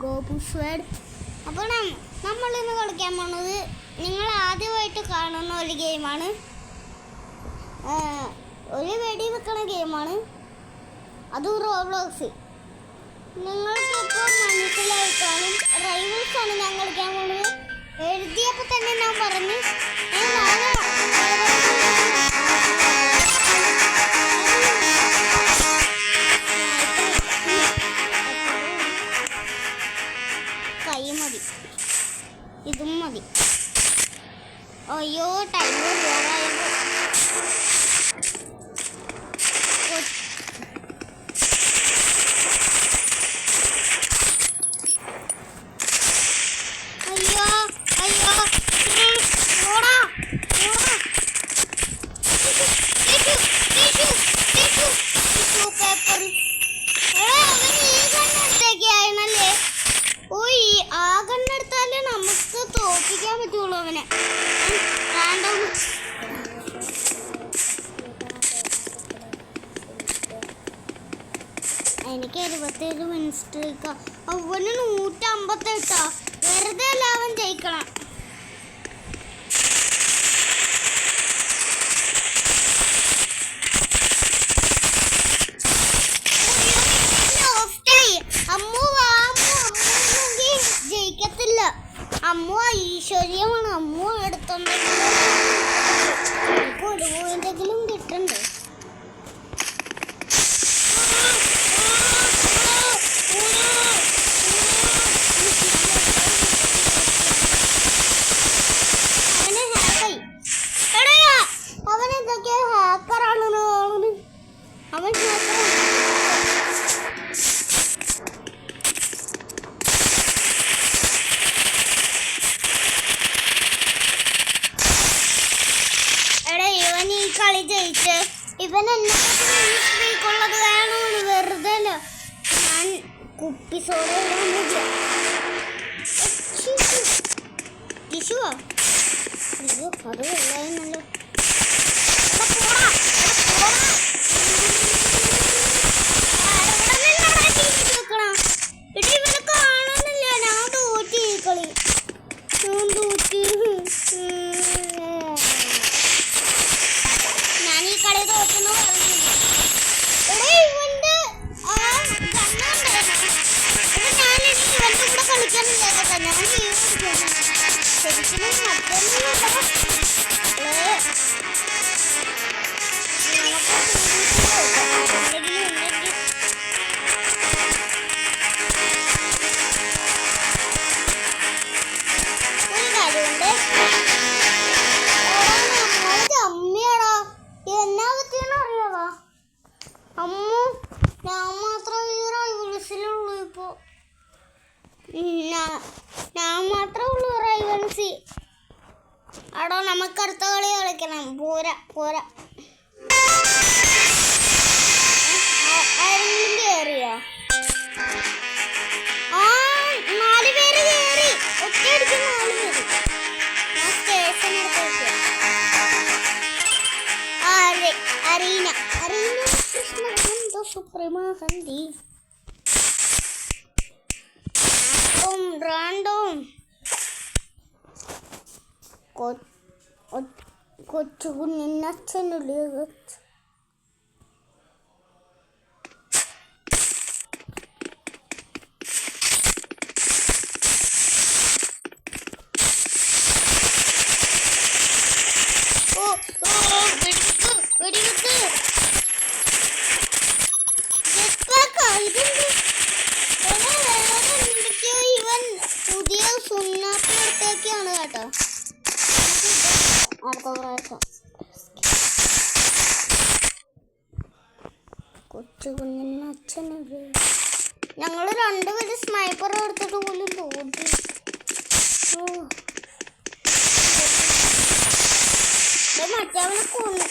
ഗോപുസ്വേഡ്. അപ്പോൾ നമ്മളിന്ന് കളിക്കാൻ പോകുന്നത് നിങ്ങൾ ആദ്യമായിട്ട് കാണുന്ന ഒരു ഗെയിമാണ്. ഒരു വെടി വെക്കണ ഗെയിമാണ്, അതും റോബ്ലോക്സ്. നിങ്ങൾക്ക് ഇപ്പോൾ മനസ്സിലായി കാണും. റൈവൽസ് ആണ് ഞാൻ കളിക്കാൻ പോകുന്നത്. എഴുതിയപ്പോൾ തന്നെ ഞാൻ പറഞ്ഞു കൈ മതി, ഇതും മതി. അയ്യോ ടൈം തോപ്പിക്കാൻ പറ്റുള്ളൂ അവനെ. എനിക്ക് 27 മിനിറ്റ്, അവന് 158. വെറുതെ അല്ല അവൻ ജയിക്കണം. ജയിക്കത്തില്ല. അമ്മ ഈശ്വര്യമാണ്. അമ്മ എടുത്തുണ്ടെങ്കിൽ ഒരു പോയിന്റെങ്കിലും കിട്ടണ്ടേ. അവനെന്തൊക്കെയാ ഹാക്കറാണെന്ന് തോന്നുന്നു. അവൻ കളി ജയിച്ച് ഇവൻ എന്നെക്കുള്ളത് വേണമെന്ന് വെറുതെ അല്ല. ഞാൻ കുപ്പി സോഡ ടിഷുവോ അയ്യോ അത് വെള്ളമായിരുന്നല്ലോ. ഇവനെ കാണുന്നില്ല. ഞാൻ തോറ്റി ഈ കളി. ഞാൻ തോറ്റി. ഞാൻ മാത്രമേ ഉള്ളൂ റൈവൻസി. അടോ നമുക്ക് അടുത്ത കളി കളിക്കണം. പോരാ പോരാ ആരെങ്കിലും കയറിയോ? 4 പേര് കയറി. ഒറ്റയടിക്ക് 4 പേര്. ഞാൻ സ്റ്റേഷൻ അരീന കൃഷ്ണ സുപ്രമാഹന്തി റാൻഡോം കൊച്ചു കുഞ്ഞിനച്ഛനുള്ള പുതിയ സുന്നാപ്പിനടുത്തേക്കാണ് കേട്ടോ. അടുത്ത പ്രാവശ്യം കൊച്ചു കുഞ്ഞിന് അച്ഛനത് ഞങ്ങൾ 2 പേര് സ്നൈപ്പർ എടുത്തിട്ട് പോലും തോന്നി. മറ്റവനെ കൊന്നു.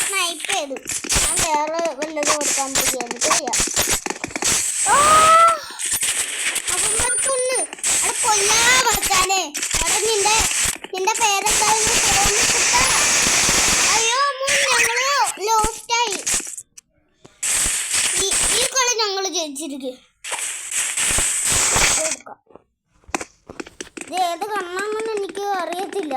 സ്നൈപ്പ് ചെയ്തു. ഞാൻ വേറെ വല്ലതും കൊടുക്കാൻ പറ്റിയാണ് ചെയ്യാം. അപ്പം കൊന്ന് അത് കൊല്ലാ പറ്റാനേ. അവിടെ നിന്റെ പേരെന്താ? പിടിച്ചിരിക്കും. ഇത് ഏത് കണ്ണാണെന്ന് എനിക്ക് അറിയത്തില്ല.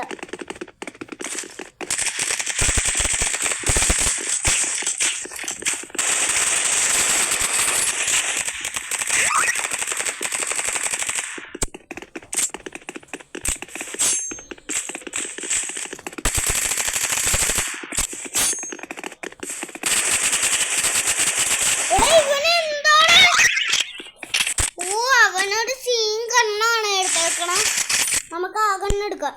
അവനൊരു സീൻ കണ്ണാണ് എടുത്തേക്കണം. നമുക്ക് ആ കണ്ണെടുക്കാം.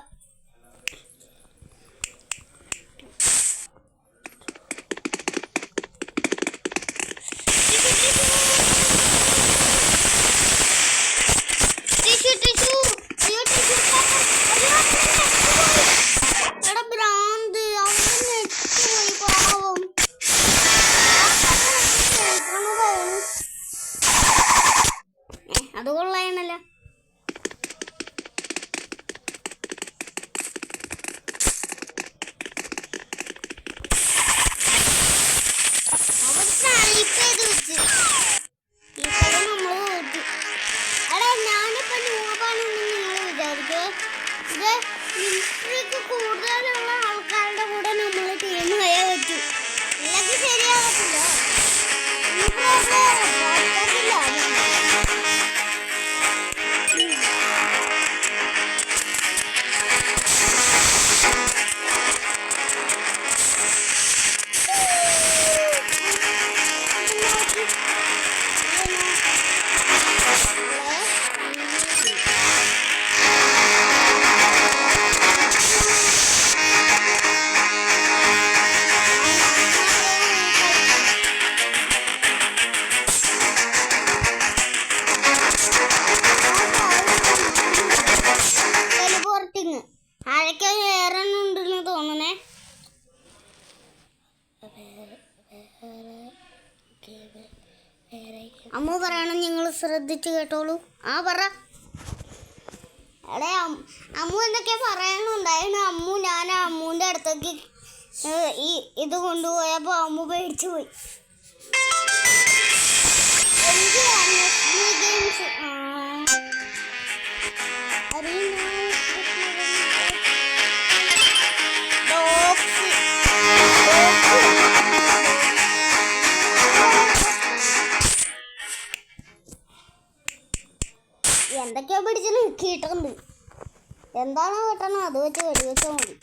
അത് കൊള്ളായണല്ലോ. കൂടുതലുള്ള ആൾക്കാരുടെ കൂടെ നമ്മൾ ടീം ചെയ്യാൻ പറ്റും. ഇല്ലെങ്കിൽ ശരിയാകത്തില്ല. ആഴൊക്കെ വേറെ ഉണ്ടെന്ന് തോന്നണേ. അമ്മു പറയണം, നിങ്ങൾ ശ്രദ്ധിച്ച് കേട്ടോളൂ. ആ പറ. എടേ അമ്മു എന്തൊക്കെയാ പറയാനുണ്ടായിരുന്നു. ഞാൻ അമ്മുവിൻ്റെ അടുത്തേക്ക് ഇത് കൊണ്ടുപോയപ്പോൾ അമ്മു പേടിച്ചു പോയി. എന്തൊക്കെയോ പിടിച്ച് നിൽക്കിയിട്ടുണ്ട്. എന്താണോ കിട്ടണം അത് വെച്ച് വെടിവെച്ചാൽ മതി.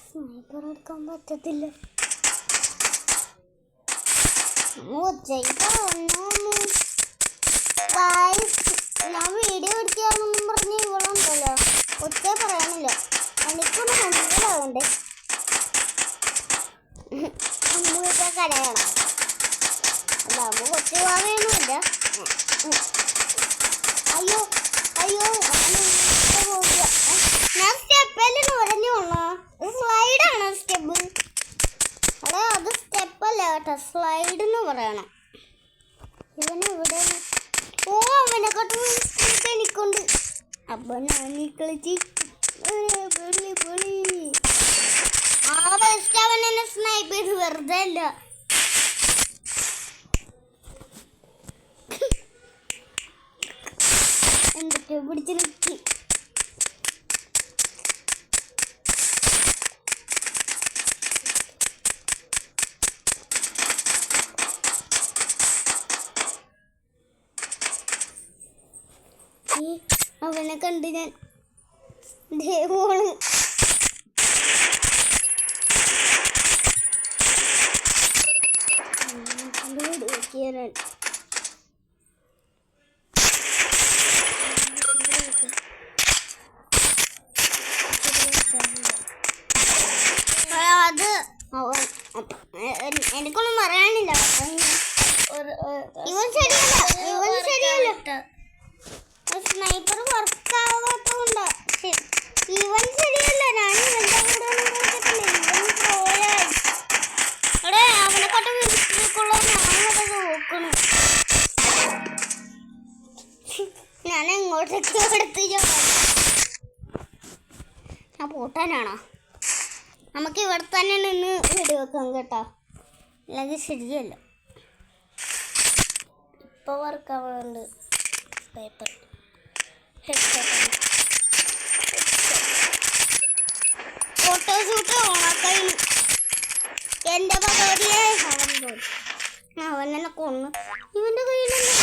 സ്നൈപ്പർ എടുക്കാൻ പറ്റത്തില്ല. ഞാൻ വീഡിയോ എടുക്കാമെന്നും പറഞ്ഞ് ഇവളുണ്ടല്ലോ ഒറ്റ പറയാനില്ല. എനിക്കൊന്നും മനസ്സിലാവണ്ടേ. അമ്മൂക്കെ കരയണം. അല്ല അമ്മ കൊച്ചു ഭാവയൊന്നുമില്ല. അയ്യോ അയ്യോ ഞാൻ സ്റ്റെപ്പല്ലെന്ന് പറഞ്ഞോളൂ. സ്ലൈഡാണോ സ്റ്റെപ്പ്? അതെ അത് സ്റ്റെപ്പല്ല കേട്ടോ, സ്ലൈഡ് എന്ന് പറയണം. ഇവനെവിടെ? ഓ അവനെക്കാട്ട് എനിക്കുണ്ട്. അപ്പൊ ഞാൻ കളിച്ച് അവൻ എന്നെ സ്നൈപ്പ് ചെയ്ത് വെറുതെ അല്ല. എന്തൊക്കെയോ പിടിച്ച് നിൽക്കി. അവനെ കണ്ട് ഞാൻ ദേവോള് അത് എനിക്കൊന്നും പറയാനില്ല. ഇവൻ ശരിയല്ല. സ്നൈപ്പർ വർക്കാവാത്തോണ്ട് ഇവൻ ശരിയല്ല. ഞാൻ ഇവന്റെ കൂടെ ഒന്നും കളിച്ചിട്ടില്ല. ഇവൻ പോയായിരിക്കും. ഞാൻ എങ്ങോട്ടേക്ക് എടുത്ത് ഞാൻ പൂട്ടാനാണോ? നമുക്ക് ഇവിടെ തന്നെ നിന്ന് വീഡിയോ വെക്കാം കേട്ടോ, അല്ലെങ്കിൽ ശരിയല്ല. ഇപ്പോൾ വർക്കാവുന്നുണ്ട് പേപ്പർ ഫോട്ടോഷൂട്ട് ഓണാക്കാൻ എൻ്റെ ഭഗവതിയെ അവൻ എന്നെ കൊന്നു. ഇവൻ്റെ കയ്യിലെന്താ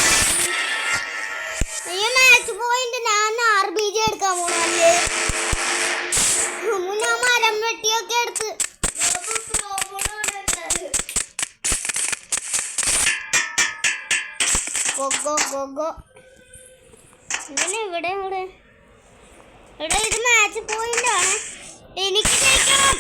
മാച്ച് പോയിന്റ്? ഞാൻ RPG എടുക്കാൻ പോണല്ലേ. ഞാൻ മരം വെട്ടിയൊക്കെ എടുത്ത് ഇങ്ങനെ ഇവിടെ ഇവിടെ ഇവിടെ ഇത് മാച്ച് പോയിന്റ് ആണ്. എനിക്ക് ജയിക്കണം.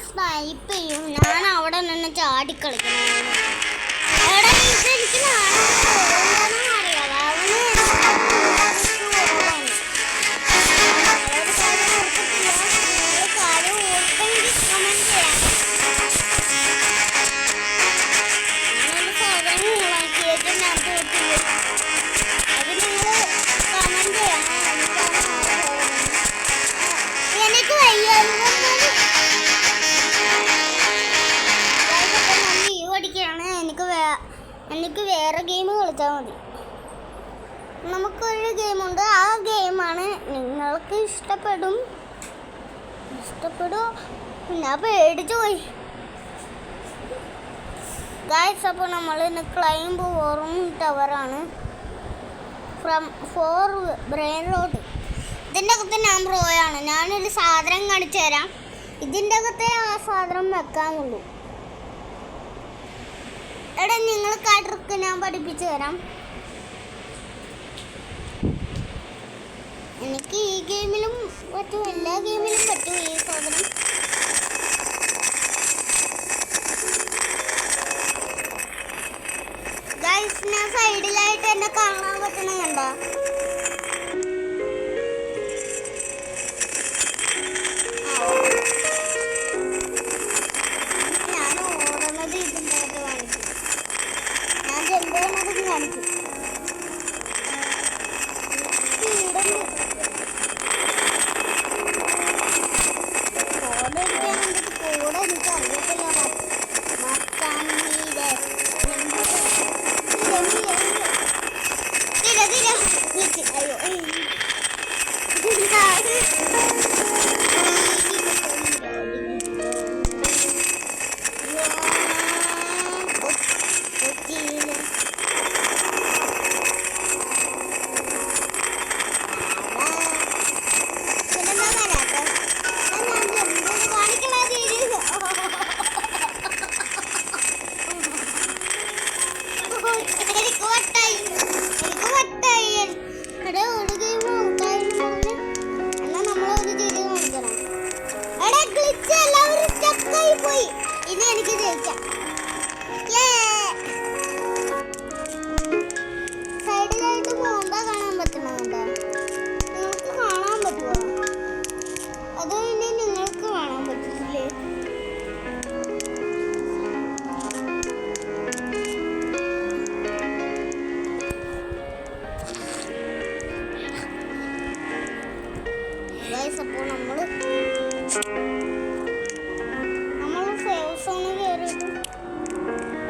സ്നൈപ്പ് ചെയ്യും. ഞാൻ അവിടെ നിന്ന് ചാടിക്കളിക്കണം. എനിക്ക് അറിയാം അവന് കാര്യം ഓർത്തെങ്കിൽ കമന്റ് ചെയ്യാം. ഞാനൊരു സാധനം ഉണ്ടാക്കിയിട്ട് ഞാൻ തോറ്റില്ല. അത് നിങ്ങൾ കമന്റ് ചെയ്യാം. എനിക്ക് വയ്യായിരുന്നു. എനിക്ക് വേറെ ഗെയിം കളിച്ചാൽ മതി. നമുക്കൊരു ഗെയിമുണ്ട്, ആ ഗെയിമാണ് നിങ്ങൾക്ക് ഇഷ്ടപ്പെടുമോ? ഞാൻ പേടിച്ചു പോയി ഗൈസ്. അപ്പോൾ നമ്മൾ ഇന്ന് ക്ലൈംബ് വോറും ടവറാണ് ഫ്രം 4 ബ്രെയിൻ റോഡ്. ഇതിൻ്റെ അകത്ത് ഞാൻ പ്രോയാണ്. ഞാനൊരു സാധനം കാണിച്ചു തരാം. ഇതിൻ്റെ അകത്തെ ആ സാധനം വെക്കാനുള്ളൂ. എടാ നിങ്ങൾക്ക് ആ ട്രിക്ക് ഞാൻ പഠിപ്പിച്ചു തരാം. എനിക്ക് ഈ ഗെയിമിലും പറ്റും, എല്ലാ ഗെയിമിലും പറ്റും ഈ സാധനം. ഗൈസ്, ഞാൻ സൈഡിലായിട്ട് എന്നെ കാണാൻ പറ്റണം കണ്ടോ? ഞാൻ ഓടുന്നത് ഇതിൻ്റെ അകത്ത് കാണിക്കും. ഞാൻ ചെല്ലുന്നത് കാണിക്കും. കൂടെ എനിക്ക് അറിയത്തില്ല. ഇനി എനിക്ക് ജയിക്കാം. സൈഡിലായിട്ട് പോകുമ്പോ കാണാൻ പറ്റണുണ്ടോ? നിങ്ങൾക്ക് കാണാൻ പറ്റുമോ? അതോ ഇനി നിങ്ങൾക്ക് കാണാൻ പറ്റില്ലേ? അപ്പോൾ നമ്മൾ സേവ് സോണ് കയറിയിട്ട്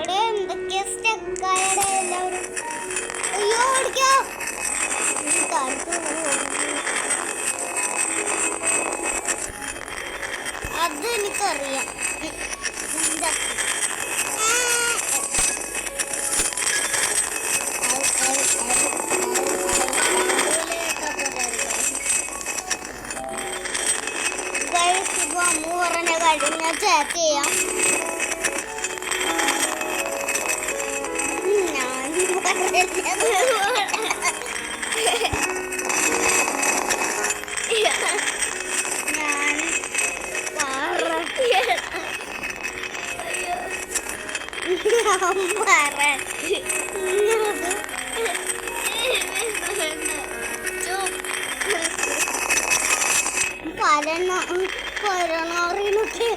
എടേ എന്തൊക്കെയാ സ്റ്റക്കായടെ എല്ലാവരും. അയ്യോ ഓടിക്കോ. അത് എനിക്കറിയാം. അമ്മ പറഞ്ഞ കാര്യം ഞാൻ ചാറ്റ് ചെയ്യാം. ഞാൻ പരണറിനൊക്കെ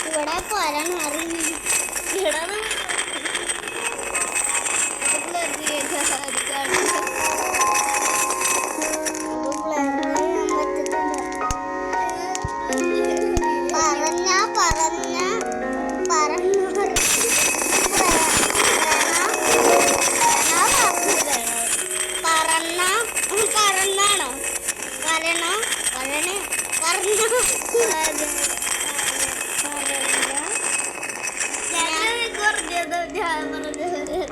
ഇവിടെ പരണറിയുന്നു.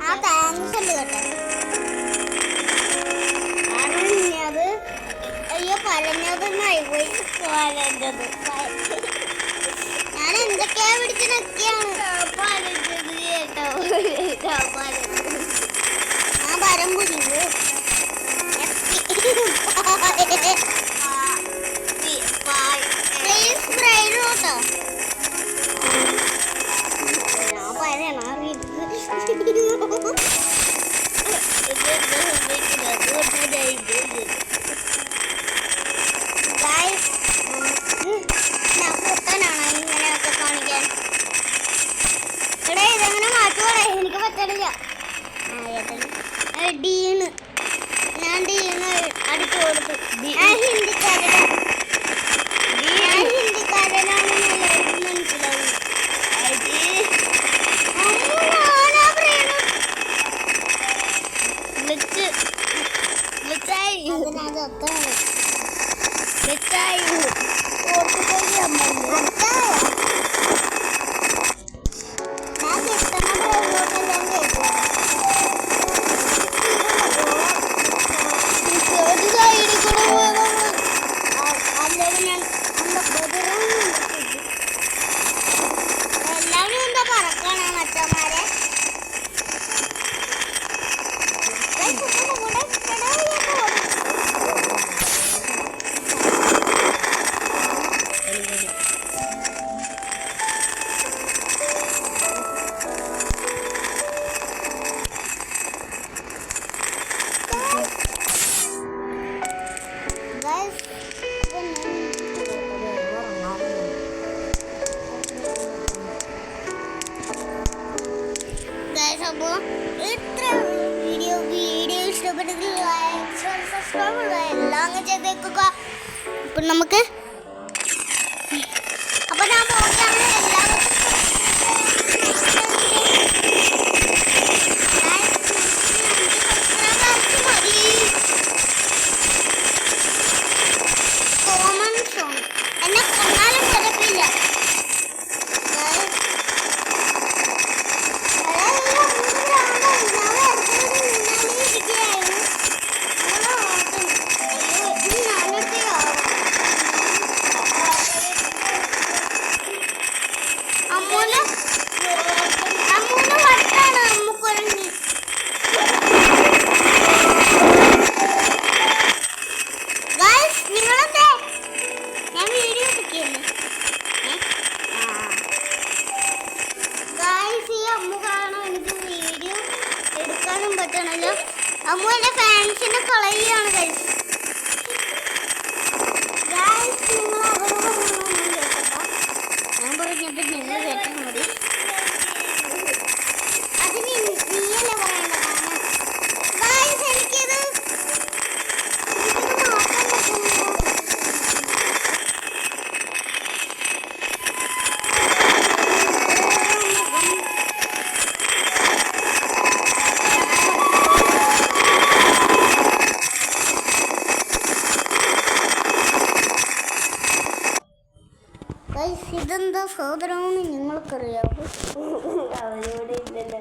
ആ താങ്ക്സ് ഉണ്ട് കേട്ടോ. പറഞ്ഞത് അയ്യോ പറഞ്ഞതെന്നായി പോയി. ഞാൻ എന്തൊക്കെയാ പിടിച്ച് നക്കിയാണ് കേട്ടോ. ആ പരം പുരിവ് പ്ലീസ് ഫ്രൈഡ് കേട്ടോ. ഞാൻ പറയണ പൊട്ടനാണോ ഇങ്ങനെയൊക്കെ കാണിക്കാൻ? എടാ ഇതെങ്ങനെ മാറ്റുവാടേ, എനിക്ക് പറ്റണില്ല. ഡീണ് ഞാൻ ഡീണ് അടിച്ചു കൊടുത്തു. ഹിന്ദിക്കാരനാണെന്ന് എല്ലാവർക്കും മനസ്സിലാവും. എല്ലാവരും എന്താ പറക്കാണ് മച്ചന്മാരെ. അപ്പോൾ ഇത്ര വീഡിയോ ഇഷ്ടപ്പെട്ടെങ്കിൽ ലൈക്ക് സബ്സ്ക്രൈബ് എല്ലാം അങ്ങ് ചെയ്തേക്കുക. അപ്പം നമുക്ക് അപ്പം ഞാൻ പോകാണ്. എല്ലാവരും കോമൺ സോങ് എന്നെ കൊന്നാലും കുഴപ്പമില്ല. പറ്റണല്ലോ. അമ്മൂന്റെ ഫാൻസിനെ കളയാണ് ഗൈസ്. നിങ്ങൾ ഞാൻ പറഞ്ഞത് നിങ്ങൾ കേട്ടാൽ മതി. അതിന് നീയല്ലേ പറയേണ്ടതാണ് ഗൈസ്. എനിക്കിത് നോക്കാൻ പറ്റുന്നില്ല. ഇതെന്താ സഹോദരമാണ് നിങ്ങൾക്കറിയാമോ? അവരോട് ഇല്ലല്ലോ.